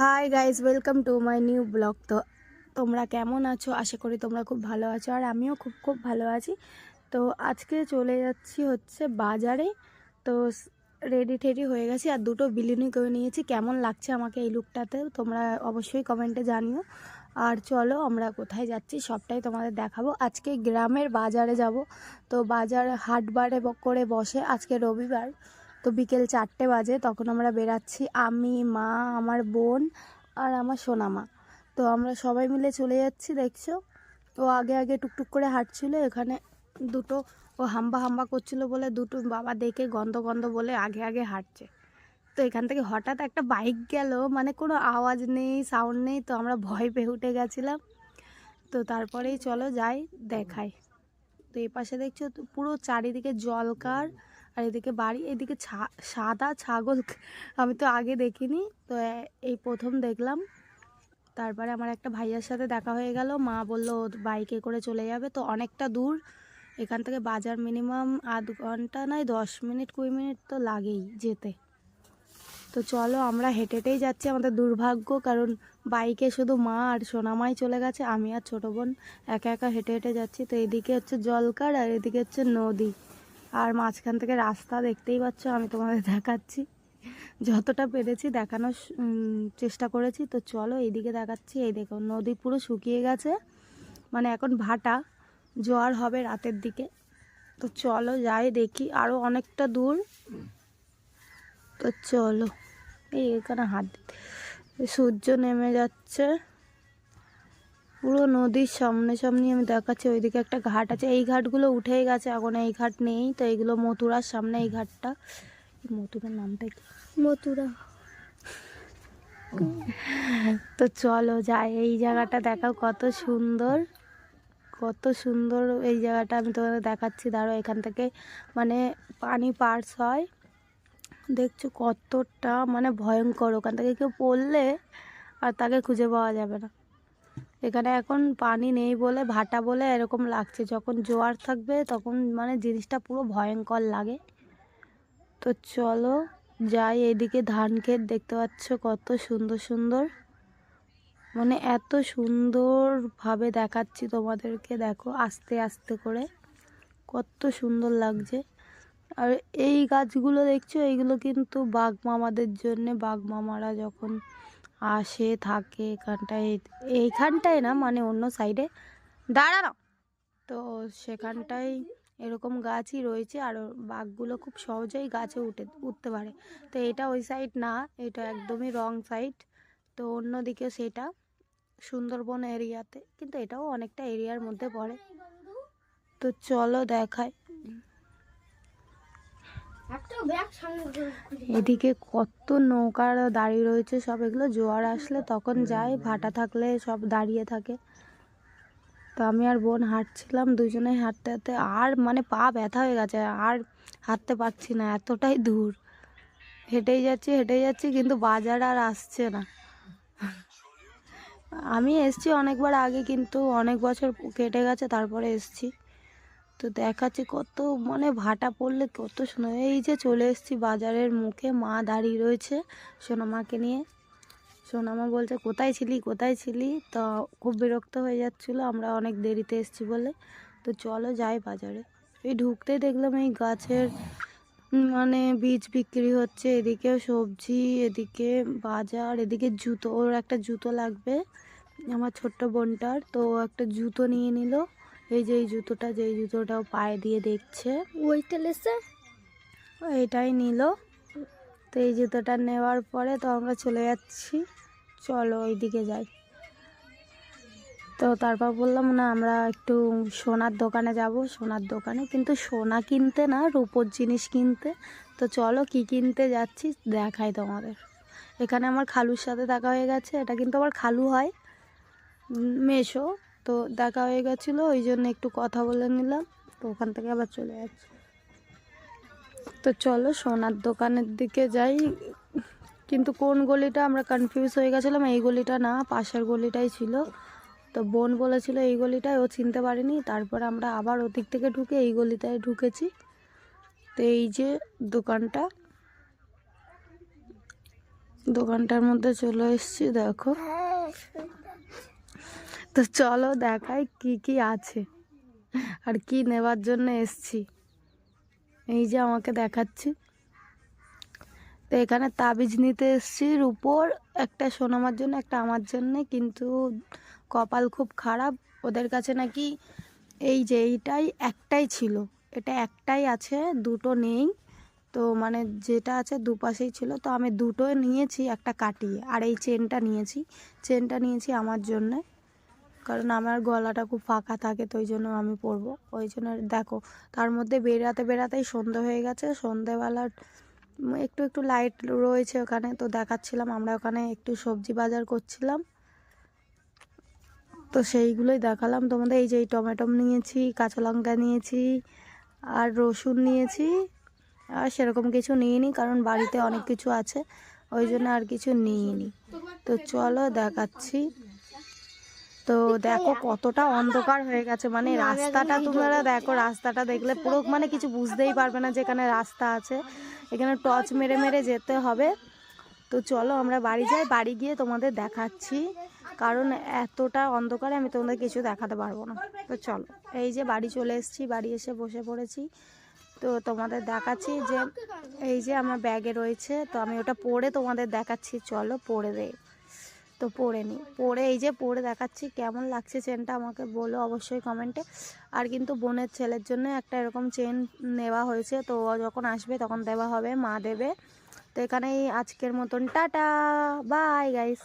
Hi guys, welcome to my new blog. তো তোমরা কেমন আছো? আশা করি তোমরা খুব ভালো আছো, আর আমিও খুব ভালো আছি। তো আজকে চলে যাচ্ছি হচ্ছে বাজারে। তো রেডি টেডি হয়ে গেছি, আর দুটো বিলিনি করে নিয়েছি। কেমন লাগছে আমাকে এই লুকটাতে তোমরা অবশ্যই কমেন্টে জানিও। আর চলো আমরা কোথায় যাচ্ছি সবটাই তোমাদের দেখাবো। আজকে গ্রামের বাজারে যাব। তো বাজার হাটবারে করে বসে, আজকে রবিবার। তো বিকেল 4টে বাজে, তখন আমরা বেরাচ্ছি, আমি, মা, আমার বোন আর আমার সোনামা। তো আমরা সবাই মিলে চলে যাচ্ছি। দেখছো, ও আগে আগে টুকটুক করে হাঁটছিল। এখানে দুটো ও হাম্বা হাম্বা করছিল বলে দুটো বাবা দেখে গন্ধ গন্ধ বলে আগে আগে হাঁটছে। তো এখান থেকে হঠাৎ একটা বাইক গেল, মানে কোনো আওয়াজ নেই, সাউন্ড নেই। তো আমরা ভয় পেয়ে উঠে গেছিলাম। তো তারপরেই চলো যাই দেখাই। তো এই পাশে দেখছো তো পুরো চারিদিকে জলকার, আর এদিকে বাড়ি, এদিকে সাদা ছাগল আমি তো আগে দেখিনি। তো এই প্রথম দেখলাম। তারপরে আমার একটা ভাইয়ার সাথে দেখা হয়ে গেল। মা বললো বাইকে করে চলে যাবে, তো অনেকটা দূর এখান থেকে বাজার, মিনিমাম আধ ঘন্টা নয় 10 মিনিট 20 মিনিট তো লাগেই যেতে। তো চলো আমরা হেঁটে হেঁটেই যাচ্ছি। আমাদের দুর্ভাগ্য, কারণ বাইকে শুধু মা আর সোনামাই চলে গেছে, আমি আর ছোটো বোন একা একা হেঁটে হেঁটে যাচ্ছি। তো এদিকে হচ্ছে জলকার আর এদিকে হচ্ছে নদী, আর মাঝখান থেকে রাস্তা দেখতেই পাচ্ছ। আমি তোমাদের দেখাচ্ছি, যতটা পেরেছি দেখানোর চেষ্টা করেছি। তো চলো এইদিকে দেখাচ্ছি। এই দেখো নদী পুরো শুকিয়ে গেছে, মানে এখন ভাটা, জোয়ার হবে রাতের দিকে। তো চলো যাই দেখি, আরও অনেকটা দূর। তো চলো, এই এখানে হাত দিতে সূর্য নেমে যাচ্ছে পুরো নদীর সামনে সামনে। আমি দেখাচ্ছি, ওইদিকে একটা ঘাট আছে। এই ঘাটগুলো উঠেই গেছে, এখন এই ঘাট নেই। তো এইগুলো মথুরার সামনে এই ঘাটটা। মথুরার নামটা কি? মথুরা। তো চলো যাই, এই জায়গাটা দেখাও কত সুন্দর, কত সুন্দর এই জায়গাটা। আমি তোমাদের দেখাচ্ছি, দাঁড়াও। এখান থেকে মানে পানি পার্স হয়, দেখছো কতটা মানে ভয়ঙ্কর। ওখান থেকে কেউ পড়লে আর তাকে খুঁজে পাওয়া যাবে না। এখানে এখন পানি নেই বলে, ভাটা বলে এরকম লাগছে। যখন জোয়ার থাকবে তখন মানে জিনিসটা পুরো ভয়ঙ্কর লাগে। তো চলো যাই। এদিকে ধান ক্ষেত দেখতে পাচ্ছ কত সুন্দর সুন্দর, মানে এত সুন্দরভাবে দেখাচ্ছি তোমাদেরকে। দেখো আস্তে আস্তে করে কত সুন্দর লাগছে। আর এই গাছগুলো দেখছো, এইগুলো কিন্তু বাঘ মামাদের জন্য। বাঘ মামারা যখন আসে থাকে এখানটায়, এইখানটায় না মানে অন্য সাইডে, দাঁড়ানো। তো সেখানটায় এরকম গাছই রয়েছে, আর বাঘগুলো খুব সহজেই গাছে উঠতে পারে। তো এটা ওই সাইড না, এটা একদমই রং সাইড। তো অন্যদিকে সেটা সুন্দরবন এরিয়াতে, কিন্তু এটাও অনেকটা এরিয়ার মধ্যে পড়ে। তো চলো দেখাই। এদিকে কত নৌকা দাঁড়িয়ে রয়েছে সব, এগুলো জোয়ার আসলে তখন যায়, ভাটা থাকলে সব দাঁড়িয়ে থাকে। তো আমি আর বোন হাঁটছিলাম, দুজনেই হাঁটতে হাঁটতে আর মানে পা ব্যথা হয়ে গেছে, আর হাঁটতে পারছি না, এতটাই দূর। হেঁটেই যাচ্ছি কিন্তু বাজার আর আসছে না। আমি এসছি অনেকবার আগে, কিন্তু অনেক বছর কেটে গেছে তারপরে এসছি। তো দেখাচ্ছি কত মানে ভাটা পড়লে কত সুন্দর। এই যে চলে এসেছি বাজারের মুখে, মা দাঁড়িয়ে রয়েছে সোনামাকে নিয়ে। সোনামা বলছে কোথায় ছিলি কোথায় ছিলি। তো খুব বিরক্ত হয়ে যাচ্ছিলো আমরা অনেক দেরিতে এসেছি বলে। তো চলো যাই বাজারে। এই ঢুকতেই দেখলাম এই গাছের মানে বীজ বিক্রি হচ্ছে, এদিকেও সবজি, এদিকে বাজার, এদিকে জুতো। ওর একটা জুতো লাগবে আমার ছোট্ট বোনটার, তো একটা জুতো নিয়ে নিল। এই যে এই জুতোটা, যেই জুতোটাও পায়ে দিয়ে দেখছে, ওইটা লেসে এটাই নিল। তো এই জুতোটা নেওয়ার পরে তো আমরা চলে যাচ্ছি, চলো ওইদিকে যাই। তো তারপর বললাম না আমরা একটু সোনার দোকানে যাব, সোনার দোকানে, কিন্তু সোনা কিনতে না, রূপোর জিনিস কিনতে। তো চলো কি কিনতে যাচ্ছি দেখাই তোমাদের। এখানে আমার খালুর সাথে দেখা হয়ে গেছে, এটা কিন্তু আমার খালু হয়, মেশো। তো দেখা হয়ে গেছিলো, ওই জন্য একটু কথা বলে নিলাম। তো ওখান থেকে আবার চলে যাচ্ছি। তো চলো সোনার দোকানের দিকে যাই, কিন্তু কোন গলিটা আমরা কনফিউজ হয়ে গেছিলাম। এই গলিটা না, পাশের গলিটাই ছিল। তো বোন বলেছিল এই গলিটায়, ও চিনতে পারিনি। তারপর আমরা আবার ওদিক থেকে ঢুকে এই গলিটায় ঢুকেছি। তো এই যে দোকানটা, দোকানটার মধ্যে চলে এসেছি, দেখো। তো চলো দেখাই কি কি আছে আর কি নেবার জন্য এসছি। এই যে আমাকে দেখাচ্ছি। তো এখানে তাবিজ নিতে এসছি রুপোর, একটা সোনামার জন্য একটা আমার জন্যে, কিন্তু কপাল খুব খারাপ। ওদের কাছে নাকি এই যে এইটাই একটাই ছিল, এটা একটাই আছে, দুটো নেই। তো মানে যেটা আছে দুপাশেই ছিল, তো আমি দুটো নিয়েছি একটা কাটিয়ে, আর এই চেনটা নিয়েছি আমার জন্যে, কারণ আমার গলাটা খুব ফাঁকা থাকে, তো ওই জন্য আমি পরবো। ওই জন্য দেখো, তার মধ্যে বেরাতেই সন্ধে হয়ে গেছে। সন্ধেবেলার একটু একটু লাইট রয়েছে ওখানে, তো দেখাচ্ছিলাম। আমরা ওখানে একটু সবজি বাজার করছিলাম, তো সেইগুলোই দেখালাম তোমাদের। এই যে এই টমেটো নিয়েছি, কাঁচা লঙ্কা নিয়েছি, আর রসুন নিয়েছি। আর সেরকম কিছু নিইনি, কারণ বাড়িতে অনেক কিছু আছে, ওই জন্য আর কিছু নিইনি। তো চলো দেখাচ্ছি। তো দেখো কতটা অন্ধকার হয়ে গেছে, মানে রাস্তাটা তোমরা দেখো, রাস্তাটা দেখলে পুরো মানে কিছু বুঝতেই পারবে না যে এখানে রাস্তা আছে। এখানে টর্চ মেরে মেরে যেতে হবে। তো চলো আমরা বাড়ি যাই, বাড়ি গিয়ে তোমাদের দেখাচ্ছি, কারণ এতটা অন্ধকারে আমি তোমাদের কিছু দেখাতে পারবো না। তো চলো, এই যে বাড়ি চলে এসেছি, বাড়ি এসে বসে পড়েছি। তো তোমাদের দেখাচ্ছি যে এই যে আমার ব্যাগে রয়েছে, তো আমি ওটা পরে তোমাদের দেখাচ্ছি। চলো পরে দে। তো পরে নিই, পরে এই যে পরে দেখাচ্ছি কেমন লাগছে চেনটা, আমাকে বলো অবশ্যই কমেন্টে। আর কিন্তু বোনের ছেলের জন্য একটা এরকম চেন নেওয়া হয়েছে, তো ও যখন আসবে তখন দেওয়া হবে, মা দেবে। তো এখানেই আজকের মতন টাটা, বাই গাইস।